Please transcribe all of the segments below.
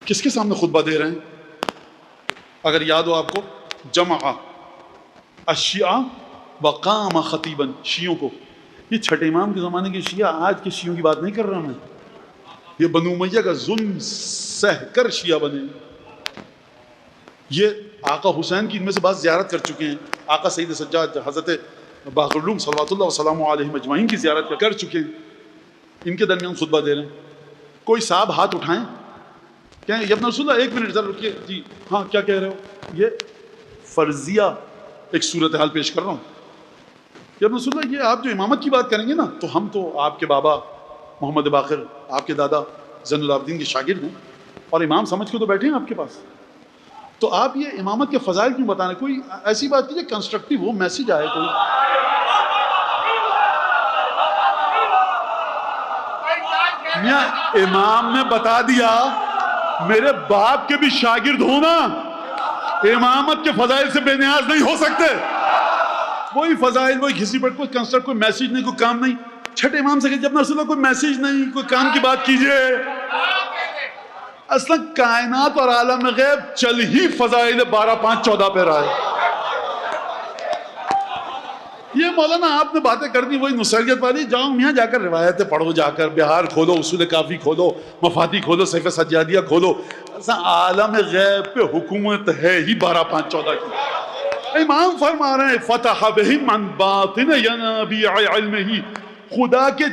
کس کے سامنے خطبہ دے رہے ہیں؟ اگر یاد ہو آپ کو، جمع الشیعہ وقام خطیبا، شیعوں کو. یہ چھٹے امام کے زمانے کے شیعہ، آج کے شیعوں کی بات نہیں کر رہا میں. یہ بنو امیہ کا ظلم سہ کر شیعہ بنے. یہ آقا حسین کی ان میں سے بعض زیارت کر چکے ہیں. آقا سید سجاد حضرت باقر العلوم صلوات اللہ وسلام علیہ مجمعین کی زیارت کر چکے ہیں. ان کے درمیان خطبہ دے رہے ہیں. کوئی صاحب ہاتھ اٹھائیں، کہیں یا ابن رسول اللہ ایک منٹ ذرا رکیے، جی ہاں کیا کہہ رہے ہو؟ یہ فرضیہ ایک صورتحال پیش کر رہا ہوں. یا ابن رسول اللہ، یہ آپ جو امامت کی بات کریں گے نا، تو ہم تو آپ کے بابا محمد باقر، آپ کے دادا زین العابدین کے شاگرد ہیں، اور امام سمجھ کے تو بیٹھے ہیں آپ کے پاس. تو آپ یہ امامت کے فضائل کیوں بتانے؟ کوئی ایسی بات کیجیے کنسٹرکٹیو ہو، میسج آئے کوئی. میاں امام نے بتا دیا، میرے باپ کے بھی شاگرد ہونا امامت کے فضائل سے بے نیاز نہیں ہو سکتے. وہی فضائل، وہی کسی پر کوئی کنسٹرکٹ، کوئی میسج نہیں، کوئی کام نہیں. چھٹے امام سے کہ جب رسول اللہ کوئی میسج نہیں، کوئی کام کی بات کیجئے. اصلا کائنات اور عالم غیب چل ہی فضائل 12-5-14 پہ رہا ہے. یہ مولانا آپ نے باتیں کر دی وہی نصیریت والی. جاؤ میاں جا کر روایتیں پڑھو، جا کر بہار کھولو، اصول کافی کھولو، مفادی کھولو، سیف سجادیہ کھولو. عالم غیب پہ حکومت ہے ہی 12-5-14 کی. امام فرما رہے ہیں فتح بہم عن باطن ینابیع علمہ، خدا کے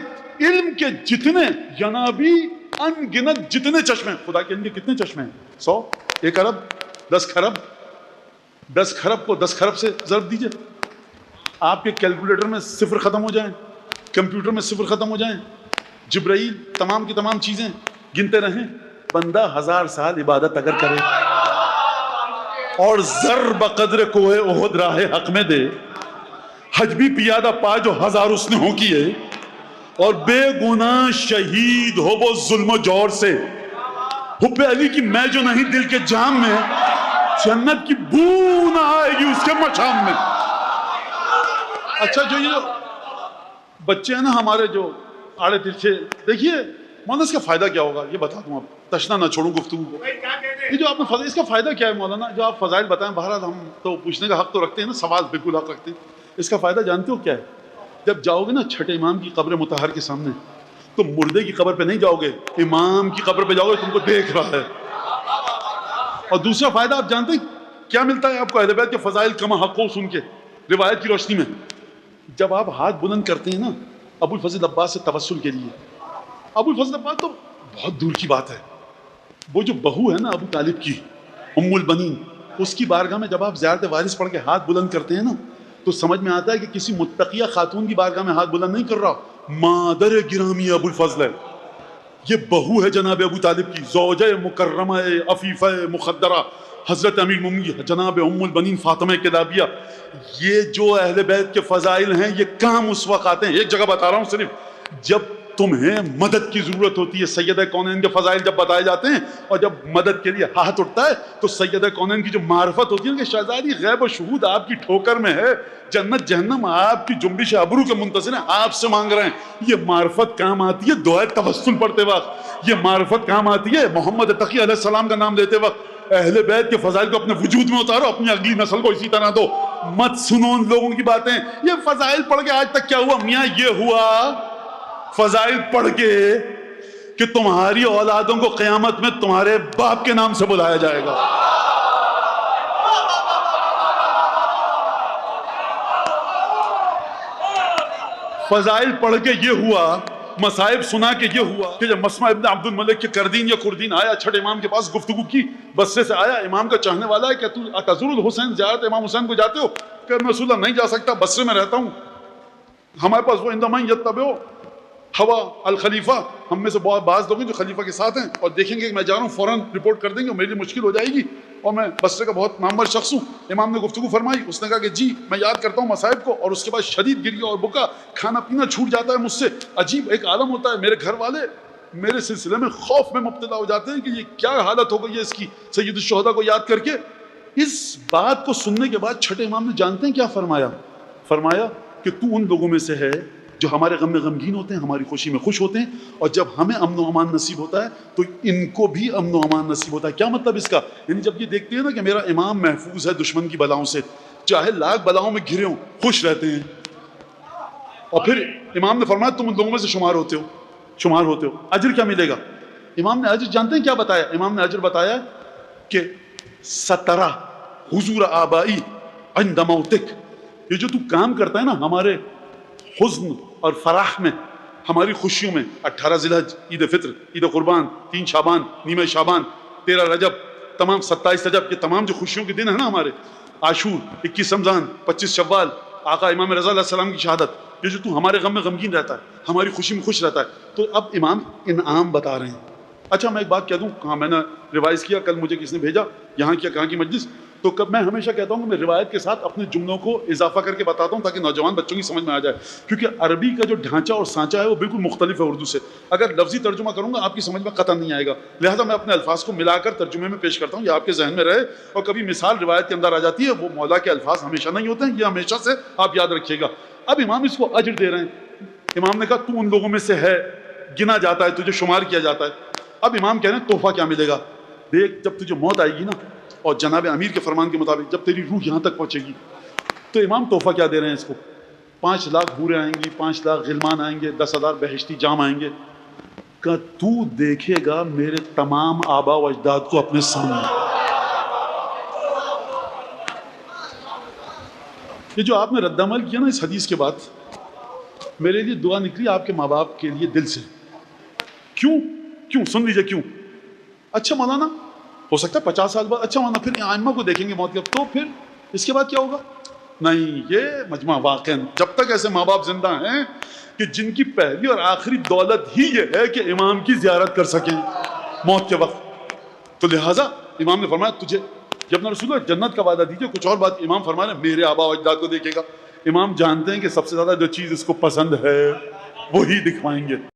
علم کے جتنے ینابیع ان گنت جتنے چشمے، خدا کے علم کے کتنے چشمے ہیں؟ 100، 1 ارب، 10 کھرب. 10 کھرب کو 10 کھرب سے ضرب دیجئے. آپ کے کیلکولیٹر میں صفر ختم ہو جائیں، کمپیوٹر میں صفر ختم ہو جائیں، جبرائیل تمام کی تمام چیزیں گنتے رہیں، بندہ 1000 سال عبادت اگر کرے اور ذر بقدر کوہ احد راہ حق میں دے، حج بھی پیادہ پا جو 1000 اس نے ہو کیے، اور بے گناہ شہید ہو وہ ظلم و جور سے، حب علی کی میں جو نہیں دل کے جام میں، جنت کی بو نہ آئے گی اس کے مشام میں. اچھا جو یہ بچے ہیں نا ہمارے جو آڑے ترچھے، دیکھیے مولانا اس کا فائدہ کیا ہوگا یہ بتا دوں، آپ تشنا نہ چھوڑوں گفتگو کو. یہ جو آپ نے فضائل، اس کا فائدہ کیا ہے مولانا؟ جو آپ فضائل بتائیں، بہرحال ہم تو پوچھنے کا حق تو رکھتے ہیں نا، سوال بالکل حق رکھتے ہیں. اس کا فائدہ جانتے ہو کیا ہے؟ جب جاؤ گے نا چھٹے امام کی قبر مطہر کے سامنے، تو مردے کی قبر پہ نہیں جاؤ گے، امام کی قبر پہ جاؤ گے، تم کو دیکھ رہا ہے. اور دوسرا فائدہ آپ جانتے ہیں کیا ملتا ہے آپ کو اہل بیت کے فضائل کما حقو سن کے روایت کی روشنی میں؟ جب آپ ہاتھ بلند کرتے ہیں نا ابو الفضل عباس سے توسل کے لیے، ابو الفضل عباس تو بہت دور کی بات ہے، وہ جو بہو ہے نا ابو طالب کی، ام البنین، اس کی بارگاہ میں جب آپ زیارت وارث پڑھ کے ہاتھ بلند کرتے ہیں نا، تو سمجھ میں آتا ہے کہ کسی متقیہ خاتون کی بارگاہ میں ہاتھ بلند نہیں کر رہا، مادر گرامی ابو الفضل ہے، یہ بہو ہے جناب ابو طالب کی، زوجہ مکرمہ عفیفہ مخدرہ حضرت امیر المومنین جناب ام البنین فاطمہ کلابیہ. یہ جو اہل بیت کے فضائل ہیں یہ کام اس وقت آتے ہیں، ایک جگہ بتا رہا ہوں صرف، جب تمہیں مدد کی ضرورت ہوتی ہے. سیدہ کونین کے فضائل جب بتائے جاتے ہیں اور جب مدد کے لیے ہاتھ اٹھتا ہے تو سیدہ کونین کی جو معرفت ہوتی ہے کہ شہزادی غیب و شہود آپ کی ٹھوکر میں ہے، جنت جہنم آپ کی جنبش ابرو کے منتظر ہیں، آپ سے مانگ رہے ہیں. یہ معرفت کام آتی ہے دعائے توسل پڑھتے وقت، یہ معرفت کام آتی ہے محمد تقی علیہ السلام کا نام لیتے وقت. اہل بیت کے فضائل کو اپنے وجود میں اتارو، اپنی اگلی نسل کو اسی طرح دو، مت سنو ان لوگوں کی باتیں. یہ فضائل پڑھ کے آج تک کیا ہوا میاں؟ یہ ہوا فضائل پڑھ کے کہ تمہاری اولادوں کو قیامت میں تمہارے باپ کے نام سے بلایا جائے گا. فضائل پڑھ کے یہ ہوا، مصائب سنا کے یہ ہوا کہ جب مسمع ابن عبد الملک کے کردین یا کردین آیا، چھٹے امام کے پاس گفتگو کی، بصرے سے آیا، امام کا چاہنے والا ہے کہ تو تزور الحسین، زیارت امام حسین کو جاتے ہو؟ کہ میں رسول اللہ نہیں جا سکتا، بصرے میں رہتا ہوں. ہمارے پاس وہ اندمان یتبعو ہوا الخلیفہ، ہم میں سے بعض لوگ ہیں جو خلیفہ کے ساتھ ہیں اور دیکھیں گے کہ میں جا رہا ہوں فوراً رپورٹ کر دیں گے اور میرے لیے مشکل ہو جائے گی، اور میں بصرے کا بہت نامور شخص ہوں. امام نے گفتگو فرمائی، اس نے کہا کہ جی میں یاد کرتا ہوں مصائب کو، اور اس کے بعد شدید گریہ اور بکا، کھانا پینا چھوٹ جاتا ہے مجھ سے، عجیب ایک عالم ہوتا ہے. میرے گھر والے میرے سلسلے میں خوف میں مبتلا ہو جاتے ہیں کہ یہ کیا حالت ہو گئی ہے اس کی، سید الشہداء کو یاد کر کے. اس بات کو سننے کے بعد چھٹے امام نے جانتے ہیں کیا فرمایا؟ فرمایا کہ تو ان لوگوں میں سے ہے جو ہمارے غم میں غمگین ہوتے ہیں، ہماری خوشی میں خوش ہوتے ہیں، اور جب ہمیں امن و امان نصیب ہوتا ہے تو ان کو بھی امن و امان نصیب ہوتا ہے۔ کیا مطلب اس کا؟ یعنی جب یہ دیکھتے ہیں نا کہ میرا امام محفوظ ہے دشمن کی بلاؤں سے، چاہے لاکھ بلاؤں میں گھرے ہوں، خوش رہتے ہیں۔ اور پھر امام نے فرمایا تم ان لوگوں میں سے شمار ہوتے ہو۔ اجر کیا ملے گا؟ امام نے اجر جانتے ہیں کیا بتایا؟ امام نے اجر بتایا کہ سترہ حضور آبائی عند موتک، یہ جو تو کام کرتا ہے نا ہمارے حزن اور فرح میں، ہماری خوشیوں میں، 18 ذی الحج، عید فطر، عید قربان، 3 شعبان، نیمہ شعبان، 13 رجب، تمام 27 رجب کے تمام جو خوشیوں کے دن ہیں نا ہمارے، عاشور، 21 رمضان، 25 شوال، آقا امام رضا علیہ السلام کی شہادت، یہ جو تو ہمارے غم میں غمگین رہتا ہے، ہماری خوشی میں خوش رہتا ہے، تو اب امام انعام بتا رہے ہیں۔ اچھا میں ایک بات کہہ دوں، کہاں میں نے ریوائز کیا، کل مجھے کس نے بھیجا، یہاں کیا کہاں کی مجلس، تو کب میں ہمیشہ کہتا ہوں کہ میں روایت کے ساتھ اپنے جملوں کو اضافہ کر کے بتاتا ہوں تاکہ نوجوان بچوں کی سمجھ میں آ جائے، کیونکہ عربی کا جو ڈھانچہ اور سانچہ ہے وہ بالکل مختلف ہے اردو سے۔ اگر لفظی ترجمہ کروں گا آپ کی سمجھ میں قطعا نہیں آئے گا، لہٰذا میں اپنے الفاظ کو ملا کر ترجمے میں پیش کرتا ہوں، یہ آپ کے ذہن میں رہے، اور کبھی مثال روایت کے اندر آ جاتی ہے، وہ مولا کے الفاظ ہمیشہ نہیں ہوتے ہیں، یہ ہمیشہ سے آپ یاد رکھیے گا۔ اب امام اس کو اجر دے رہے ہیں، امام نے کہا تو ان لوگوں میں سے ہے، گنا جاتا ہے، تجھے شمار کیا جاتا ہے۔ اب امام کہہ رہے ہیں تحفہ کیا ملے گا؟ دیکھ جب تجھے موت آئے گی نا، اور جناب امیر کے فرمان کے مطابق جب تیری روح یہاں تک پہنچے گی، تو امام تحفہ کیا دے رہے ہیں اس کو؟ 5 لاکھ حوریں آئیں گی، 5 لاکھ غلمان آئیں گے، 10,000 بہشتی جام آئیں گے، کہ تو دیکھے گا میرے تمام آبا و اجداد کو اپنے سامنے۔ یہ جو آپ نے رد عمل کیا نا اس حدیث کے بعد، میرے لیے دعا نکلی آپ کے ماں باپ کے لیے دل سے۔ کیوں سن لیجئے کیوں؟ اچھا مولانا ہو سکتا ہے 50 سال بعد، اچھا مولانا پھر ائمہ کو دیکھیں گے موت کے، تو پھر اس کے بعد کیا ہوگا؟ نہیں، یہ مجمع واقع جب تک ایسے ماں باپ زندہ ہیں کہ جن کی پہلی اور آخری دولت ہی یہ ہے کہ امام کی زیارت کر سکیں موت کے وقت، تو لہٰذا امام نے فرمایا تجھے جب نہ رسول اللہ جنت کا وعدہ دیجیے، کچھ اور بات امام فرما رہے ہیں میرے آبا و اجداد کو دیکھے گا۔ امام جانتے ہیں کہ سب سے زیادہ جو چیز اس کو پسند ہے وہی دکھوائیں گے۔